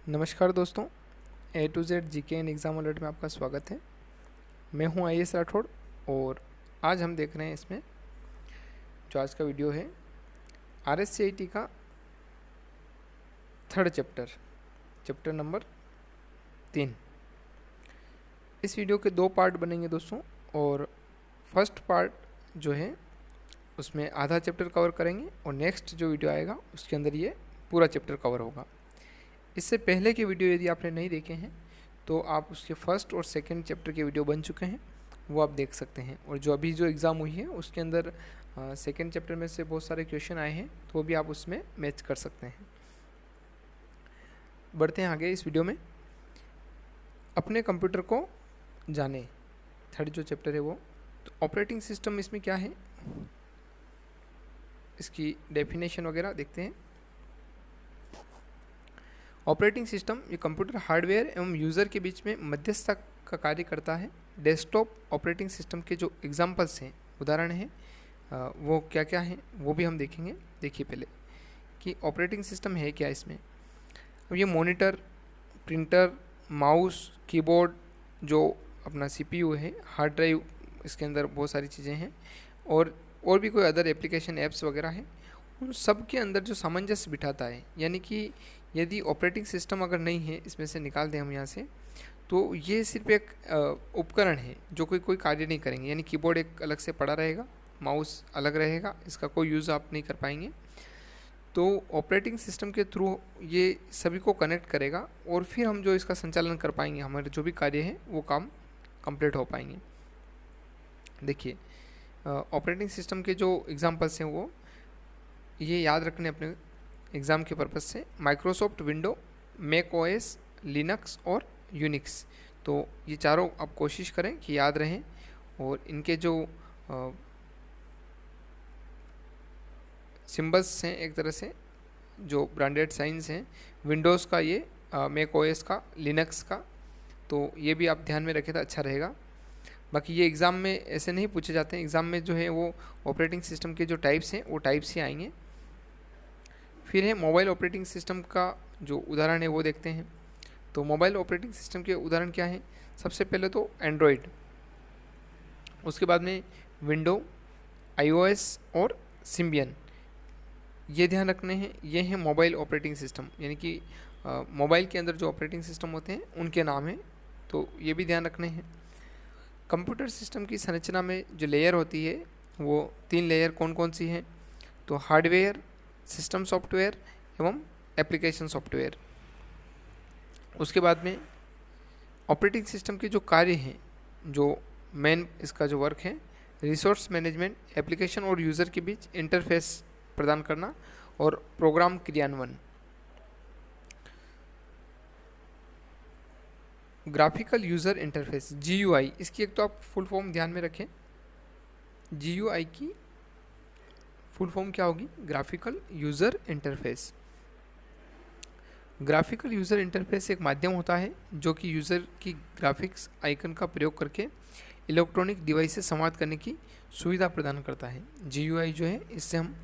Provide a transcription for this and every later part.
नमस्कार दोस्तों, A to Z GK and exam alert में आपका स्वागत है। मैं हूं आईएएस राठौड़ और आज हम देख रहे हैं इसमें जो आज का वीडियो है आरएससीआईटी का थर्ड चैप्टर नंबर 3। इस वीडियो के 2 पार्ट बनेंगे दोस्तों, और फर्स्ट पार्ट जो है उसमें आधा चैप्टर कवर करेंगे और नेक्स्ट जो वीडियो आएगा उसके अंदर ये पूरा चैप्टर कवर होगा। इससे पहले के वीडियो यदि आपने नहीं देखे हैं तो आप उसके फर्स्ट और सेकंड चैप्टर के वीडियो बन चुके हैं, वो आप देख सकते हैं। और जो अभी जो एग्ज़ाम हुई है उसके अंदर सेकंड चैप्टर में से बहुत सारे क्वेश्चन आए हैं, तो वो भी आप उसमें मैच कर सकते हैं। बढ़ते हैं आगे इस वीडियो में। अपने कंप्यूटर को जाने, थर्ड जो चैप्टर है वो। तो ऑपरेटिंग सिस्टम इसमें क्या है, इसकी डेफिनेशन वगैरह देखते हैं। ऑपरेटिंग सिस्टम ये कंप्यूटर हार्डवेयर एवं यूज़र के बीच में मध्यस्थता का कार्य करता है। डेस्कटॉप ऑपरेटिंग सिस्टम के जो एग्जांपल्स हैं, उदाहरण हैं, वो क्या क्या हैं वो भी हम देखेंगे। देखिए पहले कि ऑपरेटिंग सिस्टम है क्या इसमें। अब ये मॉनिटर, प्रिंटर, माउस, कीबोर्ड, जो अपना सीपीयू है, हार्ड ड्राइव, इसके अंदर बहुत सारी चीज़ें हैं, और भी कोई अदर एप्लीकेशन ऐप्स वगैरह हैं, उन सब के अंदर जो सामंजस्य बिठाता है। यानी कि यदि ऑपरेटिंग सिस्टम अगर नहीं है, इसमें से निकाल दें हम यहाँ से, तो ये सिर्फ एक उपकरण है जो कोई कार्य नहीं करेंगे। यानी कीबोर्ड एक अलग से पड़ा रहेगा, माउस अलग रहेगा, इसका कोई यूज़ आप नहीं कर पाएंगे। तो ऑपरेटिंग सिस्टम के थ्रू ये सभी को कनेक्ट करेगा और फिर हम जो इसका संचालन कर पाएंगे, हमारे जो भी कार्य हैं वो काम कंप्लीट हो पाएंगे। देखिए ऑपरेटिंग सिस्टम के जो एग्जांपल्स हैं वो ये याद रखने अपने एग्ज़ाम के पर्पज़ से। Microsoft window, Mac OS, Linux और यूनिक्स। तो ये चारों आप कोशिश करें कि याद रहें, और इनके जो सिंबल्स हैं, एक तरह से जो ब्रांडेड साइंस हैं, विंडोज़ का ये, मैक ओएस का, लिनक्स का, तो ये भी आप ध्यान में रखें तो अच्छा रहेगा। बाकी ये एग्ज़ाम में ऐसे नहीं पूछे जाते हैं। एग्ज़ाम में जो है वो ऑपरेटिंग सिस्टम के जो टाइप्स हैं वो टाइप्स ही आएंगे। फिर है मोबाइल ऑपरेटिंग सिस्टम का जो उदाहरण है वो देखते हैं। तो मोबाइल ऑपरेटिंग सिस्टम के उदाहरण क्या है, सबसे पहले तो एंड्रॉयड, उसके बाद में विंडो, आईओएस और सिम्बियन। ये ध्यान रखने हैं, ये हैं मोबाइल ऑपरेटिंग सिस्टम, यानी कि मोबाइल के अंदर जो ऑपरेटिंग सिस्टम होते हैं उनके नाम हैं, तो ये भी ध्यान रखने हैं। कंप्यूटर सिस्टम की संरचना में जो लेयर होती है वो 3 लेयर कौन कौन सी हैं, तो हार्डवेयर, सिस्टम सॉफ्टवेयर एवं एप्लीकेशन सॉफ्टवेयर। उसके बाद में ऑपरेटिंग सिस्टम के जो कार्य हैं, जो मेन इसका जो वर्क है, रिसोर्स मैनेजमेंट, एप्लीकेशन और यूज़र के बीच इंटरफेस प्रदान करना और प्रोग्राम क्रियान्वयन। ग्राफिकल यूज़र इंटरफेस, जीयूआई, इसकी एक तो आप फुल फॉर्म ध्यान में रखें। जीयूआई की फुल फॉर्म क्या होगी, graphical user interface. Graphical user interface एक माध्यम होता है जो कि यूज़र की ग्राफिक्स आइकन का प्रयोग करके इलेक्ट्रॉनिक डिवाइस से संवाद करने की सुविधा प्रदान करता है। जीयूआई जो है, इससे हम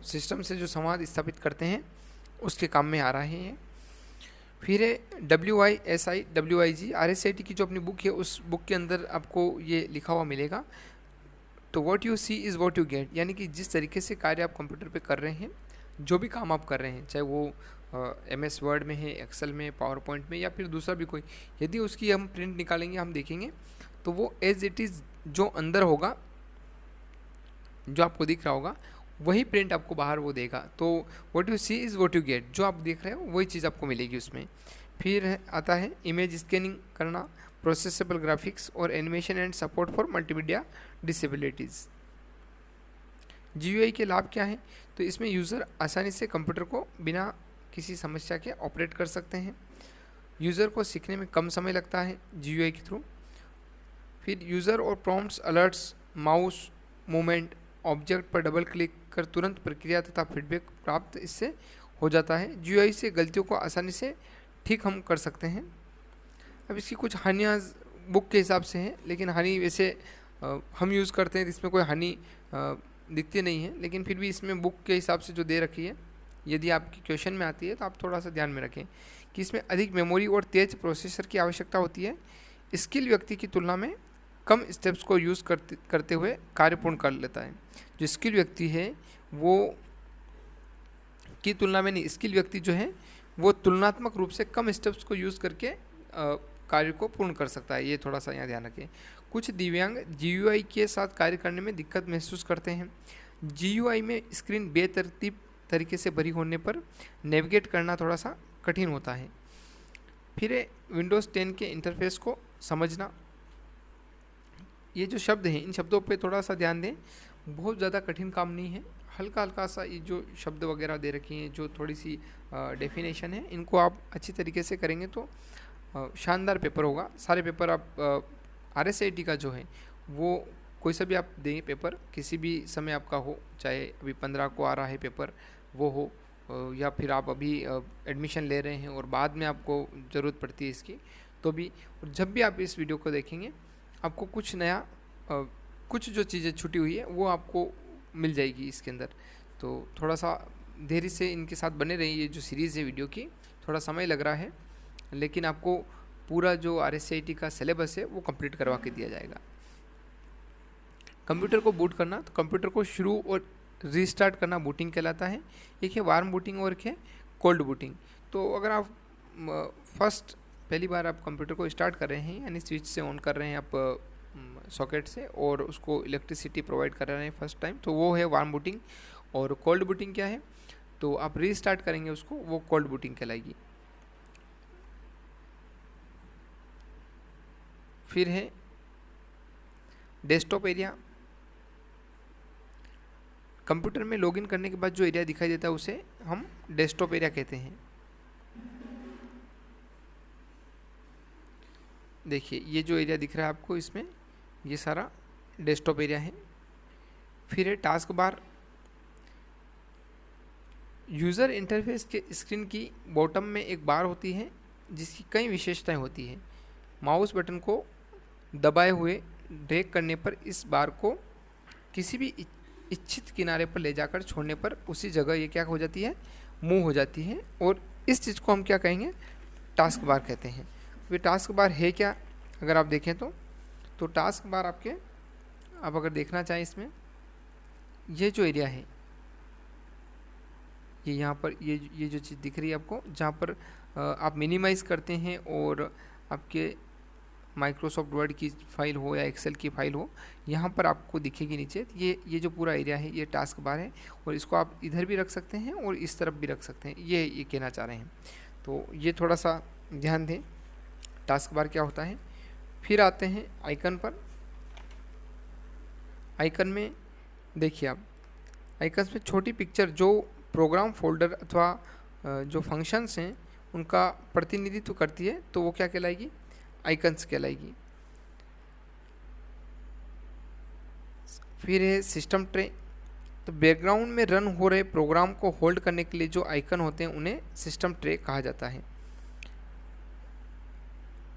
सिस्टम से जो संवाद स्थापित करते हैं उसके काम में आ रहे हैं। फिर है WISI, WIG, RSIT की जो अपनी बुक है उस बुक के अंदर आपको ये लिखा हुआ मिलेगा। तो what you see is what you get, यानी कि जिस तरीके से कार्य आप कंप्यूटर पे कर रहे हैं, जो भी काम आप कर रहे हैं, चाहे वो MS वर्ड में है, एक्सेल में, पावर पॉइंट में, या फिर दूसरा भी कोई, यदि उसकी हम प्रिंट निकालेंगे, हम देखेंगे तो वो एज इट इज़ जो अंदर होगा, जो आपको दिख रहा होगा, वही प्रिंट आपको बाहर वो देगा। तो what you see is what you get, जो आप देख रहे हो वही चीज़ आपको मिलेगी उसमें। फिर आता है इमेज स्कैनिंग करना, प्रोसेसेबल ग्राफिक्स और animation and support for multimedia disabilities. GUI के लाभ क्या हैं, तो इसमें यूज़र आसानी से कंप्यूटर को बिना किसी समस्या के ऑपरेट कर सकते हैं। यूज़र को सीखने में कम समय लगता है जीयूआई के थ्रू। फिर यूज़र और prompts, alerts, mouse movement, object पर डबल क्लिक कर तुरंत प्रक्रिया तथा फीडबैक प्राप्त इससे हो जाता है। जीयूआई से गलतियों को आसानी से ठीक हम कर सकते हैं। अब इसकी कुछ हानियाँ बुक के हिसाब से हैं, लेकिन हानि वैसे हम यूज़ करते हैं, इसमें कोई हानि दिखती नहीं है, लेकिन फिर भी इसमें बुक के हिसाब से जो दे रखी है यदि आपकी क्वेश्चन में आती है तो आप थोड़ा सा ध्यान में रखें कि इसमें अधिक मेमोरी और तेज प्रोसेसर की आवश्यकता होती है। स्किल व्यक्ति की तुलना में कम स्टेप्स को यूज़ करते हुए कार्य पूर्ण कर लेता है। जो स्किल व्यक्ति है वो की तुलना में नहीं, स्किल व्यक्ति जो है वो तुलनात्मक रूप से कम स्टेप्स को यूज़ करके कार्य को पूर्ण कर सकता है। ये थोड़ा सा यहाँ ध्यान रखें। कुछ दिव्यांग GUI के साथ कार्य करने में दिक्कत महसूस करते हैं। GUI में स्क्रीन बेतरतीब तरीके से भरी होने पर नेविगेट करना थोड़ा सा कठिन होता है। फिर विंडोज़ 10 के इंटरफेस को समझना। ये जो शब्द हैं इन शब्दों पे थोड़ा सा ध्यान दें, बहुत ज़्यादा कठिन काम नहीं है, हल्का हल्का सा ये जो शब्द वगैरह दे रखी हैं, जो थोड़ी सी डेफिनेशन है, इनको आप अच्छी तरीके से करेंगे तो शानदार पेपर होगा। सारे पेपर आप RSIT का जो है वो कोई सा भी आप दें पेपर, किसी भी समय आपका हो, चाहे अभी 15 को आ रहा है पेपर वो हो, या फिर आप अभी एडमिशन ले रहे हैं और बाद में आपको ज़रूरत पड़ती है इसकी, तो भी, और जब भी आप इस वीडियो को देखेंगे आपको कुछ नया, कुछ जो चीज़ें छुटी हुई है वो आपको मिल जाएगी इसके अंदर। तो थोड़ा सा धैर्य से इनके साथ बने रहिए। ये जो सीरीज़ है वीडियो की, थोड़ा समय लग रहा है, लेकिन आपको पूरा जो RSIT का सिलेबस है वो कंप्लीट करवा के दिया जाएगा। कंप्यूटर को बूट करना, तो कंप्यूटर को शुरू और रीस्टार्ट करना बूटिंग कहलाता है। एक है वार्म बूटिंग और एक है कोल्ड बूटिंग। तो अगर आप पहली बार आप कंप्यूटर को स्टार्ट कर रहे हैं, यानी स्विच से ऑन कर रहे हैं आप सॉकेट से, और उसको इलेक्ट्रिसिटी प्रोवाइड कर रहे हैं फर्स्ट टाइम, तो वो है वार्म बूटिंग। और कोल्ड बूटिंग क्या है, तो आप रीस्टार्ट करेंगे उसको, वो कोल्ड बूटिंग कहलाएगी। फिर है डेस्कटॉप एरिया। कंप्यूटर में लॉगिन करने के बाद जो एरिया दिखाई देता है उसे हम डेस्कटॉप एरिया कहते हैं। देखिए ये जो एरिया दिख रहा है आपको, इसमें ये सारा डेस्कटॉप एरिया है। फिर है टास्क बार। यूज़र इंटरफेस के स्क्रीन की बॉटम में एक बार होती है जिसकी कई विशेषताएं होती हैं। माउस बटन को दबाए हुए ड्रैग करने पर इस बार को किसी भी इच्छित किनारे पर ले जाकर छोड़ने पर उसी जगह ये क्या हो जाती है, मूव हो जाती है, और इस चीज़ को हम क्या कहेंगे, टास्क बार कहते हैं। वे टास्क बार है क्या, अगर आप देखें तो टास्क बार आपके, आप अगर देखना चाहें इसमें, ये जो एरिया है, ये यहाँ पर ये जो चीज़ दिख रही है आपको, जहाँ पर आप मिनिमाइज़ करते हैं और आपके माइक्रोसॉफ्ट वर्ड की फ़ाइल हो या एक्सेल की फ़ाइल हो, यहाँ पर आपको दिखेगी नीचे। ये जो पूरा एरिया है ये टास्क बार है, और इसको आप इधर भी रख सकते हैं और इस तरफ भी रख सकते हैं, ये कहना चाह रहे हैं। तो ये थोड़ा सा ध्यान दें, टास्क बार क्या होता है। फिर आते हैं आइकन पर। आइकन में देखिए आप, आइकन्स में छोटी पिक्चर जो प्रोग्राम फोल्डर अथवा जो फंक्शंस हैं उनका प्रतिनिधित्व करती है, तो वो क्या कहलाएगी, आइकन्स कहलाएगी। फिर है सिस्टम ट्रे। तो बैकग्राउंड में रन हो रहे प्रोग्राम को होल्ड करने के लिए जो आइकन होते हैं उन्हें सिस्टम ट्रे कहा जाता है।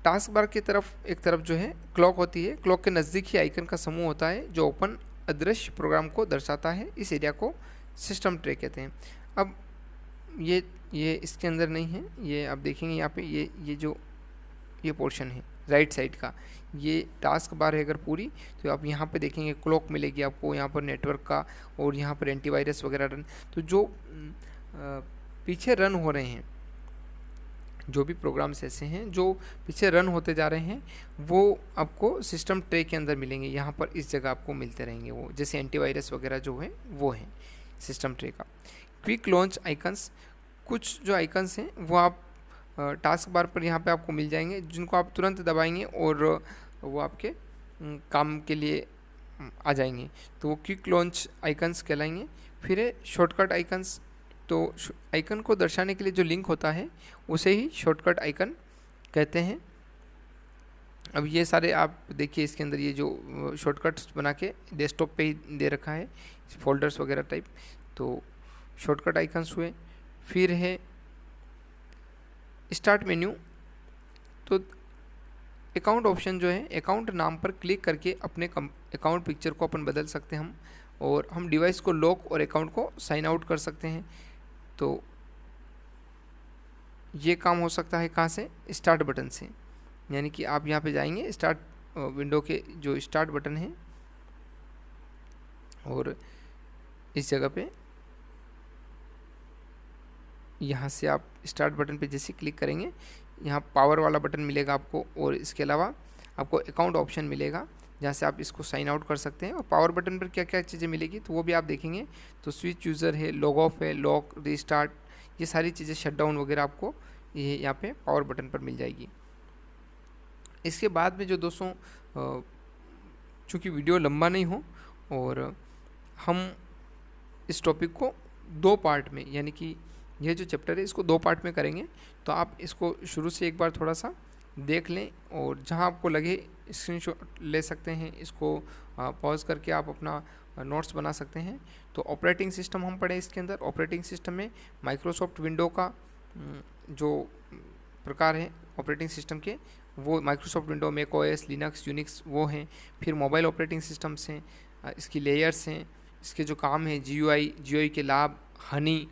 टास्क बार की तरफ एक तरफ जो है क्लॉक होती है, क्लॉक के नज़दीक ही आइकन का समूह होता है जो ओपन अदृश्य प्रोग्राम को दर्शाता है। इस एरिया को सिस्टम ट्रे कहते हैं। अब ये इसके अंदर नहीं है, ये आप देखेंगे यहाँ पे ये पोर्शन है राइट साइड का, ये टास्क बार है। अगर पूरी तो आप यहाँ पे देखेंगे क्लॉक मिलेगी आपको, यहाँ पर नेटवर्क का, और यहाँ पर एंटीवायरस वगैरह रन। तो जो पीछे रन हो रहे हैं, जो भी प्रोग्राम्स ऐसे हैं जो पीछे रन होते जा रहे हैं, वो आपको सिस्टम ट्रे के अंदर मिलेंगे। यहाँ पर इस जगह आपको मिलते रहेंगे वो, जैसे एंटीवायरस वगैरह जो है वो है सिस्टम ट्रे का। क्विक लॉन्च आइकन्स, कुछ जो आइकन्स हैं वो आप टास्क बार पर यहाँ पे आपको मिल जाएंगे, जिनको आप तुरंत दबाएंगे और वो आपके काम के लिए आ जाएंगे, तो वो क्विक लॉन्च आइकन्स कहलाएंगे। फिर है शॉर्टकट आइकन्स। तो आइकन को दर्शाने के लिए जो लिंक होता है उसे ही शॉर्टकट आइकन कहते हैं। अब ये सारे आप देखिए इसके अंदर ये जो शॉर्टकट्स बना के डेस्कटॉप पे ही दे रखा है, फोल्डर्स वगैरह टाइप, तो शॉर्टकट आइकन्स हुए। फिर है स्टार्ट मेन्यू। तो अकाउंट ऑप्शन जो है, अकाउंट नाम पर क्लिक करके अपने अकाउंट पिक्चर को अपन बदल सकते हैं और हम डिवाइस को लॉक और अकाउंट को साइन आउट कर सकते हैं। तो तो ये काम हो सकता है कहाँ से, स्टार्ट बटन से। यानी कि आप यहाँ पे जाएंगे, स्टार्ट विंडो के जो स्टार्ट बटन है, और इस जगह पे यहाँ से आप स्टार्ट बटन पे जैसे क्लिक करेंगे, यहाँ पावर वाला बटन मिलेगा आपको, और इसके अलावा आपको अकाउंट ऑप्शन मिलेगा जहाँ से आप इसको साइन आउट कर सकते हैं। और पावर बटन पर क्या क्या चीज़ें मिलेगी तो वो भी आप देखेंगे। तो स्विच यूज़र है, लॉग ऑफ है, लॉक, रीस्टार्ट, ये सारी चीज़ें, शटडाउन वगैरह आपको ये यहाँ पे पावर बटन पर मिल जाएगी। इसके बाद में जो दोस्तों, चूँकि वीडियो लंबा नहीं हो और हम इस टॉपिक को 2 पार्ट में, यानी कि ये जो चैप्टर है इसको 2 पार्ट में करेंगे, तो आप इसको शुरू से एक बार थोड़ा सा देख लें, और जहाँ आपको लगे स्क्रीनशॉट ले सकते हैं, इसको पॉज करके आप अपना नोट्स बना सकते हैं। तो ऑपरेटिंग सिस्टम हम पढ़े इसके अंदर। ऑपरेटिंग सिस्टम में माइक्रोसॉफ्ट विंडो का जो प्रकार है ऑपरेटिंग सिस्टम के, वो Microsoft window, Mac OS, Linux, Unix वो हैं। फिर मोबाइल ऑपरेटिंग सिस्टम्स हैं, इसकी लेयर्स हैं, इसके जो काम है जीयूआई के लाभ, हनी,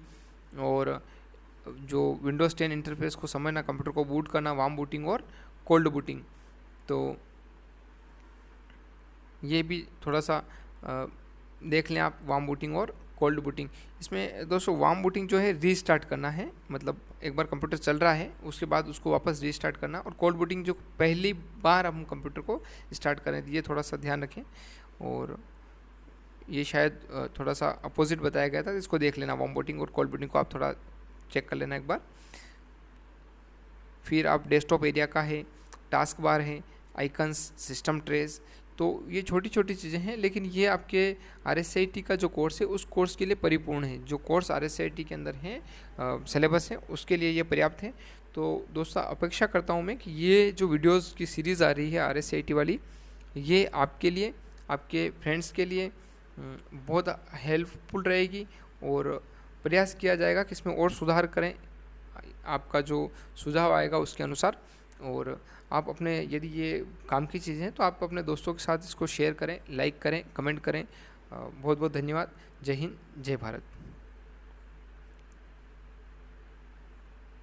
और जो विंडोज़ 10 इंटरफेस को समझना, कंप्यूटर को बूट करना, वार्म बूटिंग और कोल्ड बूटिंग। तो ये भी थोड़ा सा देख लें आप, वार्म बूटिंग और कोल्ड बूटिंग। इसमें दोस्तों वार्म बूटिंग जो है रीस्टार्ट करना है, मतलब एक बार कंप्यूटर चल रहा है उसके बाद उसको वापस रीस्टार्ट करना, और कोल्ड बूटिंग जो पहली बार हम कंप्यूटर को स्टार्ट करें, ये थोड़ा सा ध्यान रखें। और ये शायद थोड़ा सा अपोजिट बताया गया था, इसको देख लेना, वार्म बूटिंग और कोल्ड बूटिंग को आप थोड़ा चेक कर लेना एक बार। फिर आप डेस्कटॉप एरिया का है, टास्क बार है, आइकन्स, सिस्टम ट्रेस, तो ये छोटी छोटी चीज़ें हैं, लेकिन ये आपके RSIT का जो कोर्स है उस कोर्स के लिए परिपूर्ण है। जो कोर्स RSIT के अंदर है, सिलेबस है, उसके लिए ये पर्याप्त है। तो दोस्तों अपेक्षा करता हूँ मैं कि ये जो वीडियोज़ की सीरीज़ आ रही है RSIT वाली, ये आपके लिए, आपके फ्रेंड्स के लिए बहुत हेल्पफुल रहेगी, और प्रयास किया जाएगा कि इसमें और सुधार करें, आपका जो सुझाव आएगा उसके अनुसार। और आप अपने, यदि ये काम की चीज़ें हैं तो आप अपने दोस्तों के साथ इसको शेयर करें, लाइक करें, कमेंट करें। बहुत बहुत धन्यवाद। जय हिंद, जय भारत।